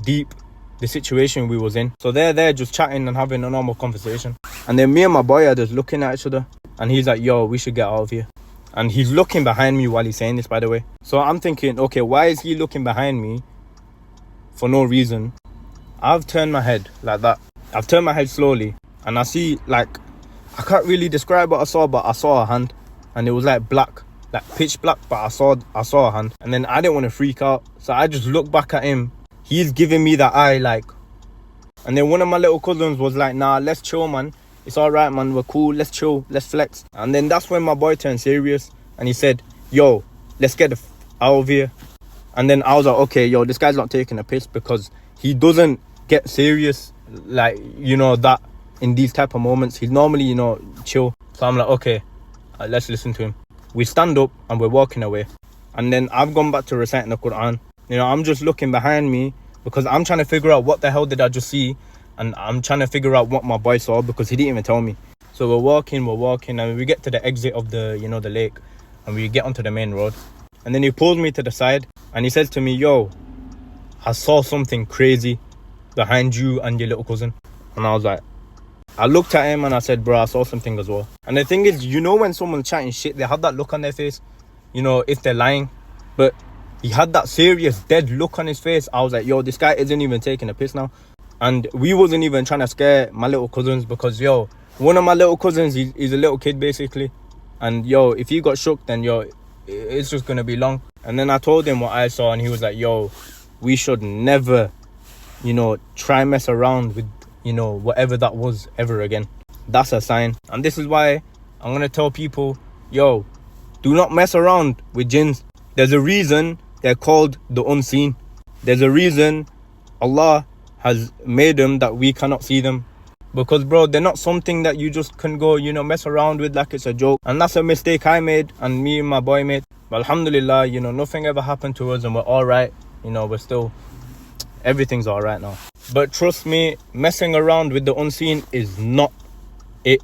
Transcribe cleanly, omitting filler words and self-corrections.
deep the situation we was in. So they're there just chatting and having a normal conversation. And then me and my boy are just looking at each other. And he's like, yo, we should get out of here. And he's looking behind me while he's saying this, by the way. So I'm thinking, okay, why is he looking behind me for no reason? I've turned my head like that. I've turned my head slowly. And I see, like, I can't really describe what I saw, but I saw a hand. And it was like black, like pitch black, but I saw a hand. And then I didn't want to freak out. So I just looked back at him. He's giving me that eye, like. And then one of my little cousins was like, nah, let's chill, man. It's all right, man. We're cool. Let's chill. Let's flex. And then that's when my boy turned serious. And he said, yo, let's get out of here. And then I was like, okay, yo, this guy's not taking a piss, because he doesn't get serious, like, you know, that in these type of moments. He's normally, you know, chill. So I'm like, okay, let's listen to him. We stand up and we're walking away. And then I've gone back to reciting the Quran. You know, I'm just looking behind me because I'm trying to figure out what the hell did I just see. And I'm trying to figure out what my boy saw, because he didn't even tell me. So we're walking, and we get to the exit of the, you know, the lake. And we get onto the main road. And then he pulls me to the side and he says to me, yo, I saw something crazy behind you and your little cousin. And I was like, I looked at him and I said, bro, I saw something as well. And the thing is, you know, when someone's chatting shit, they have that look on their face, you know, if they're lying. But he had that serious, dead look on his face. I was like, yo, this guy isn't even taking a piss now. And we wasn't even trying to scare my little cousins, because, yo, one of my little cousins, he's a little kid, basically. And, yo, if he got shook, then, yo, it's just going to be long. And then I told him what I saw, and he was like, yo, we should never, you know, try mess around with, you know, whatever that was ever again. That's a sign. And this is why I'm going to tell people, yo, do not mess around with jinns. There's a reason they're called the unseen. There's a reason Allah has made them that we cannot see them. Because, bro, they're not something that you just can go, you know, mess around with like it's a joke. And that's a mistake I made and me and my boy made. But alhamdulillah, you know, nothing ever happened to us and we're all right. You know, we're still, everything's all right now. But trust me, messing around with the unseen is not it.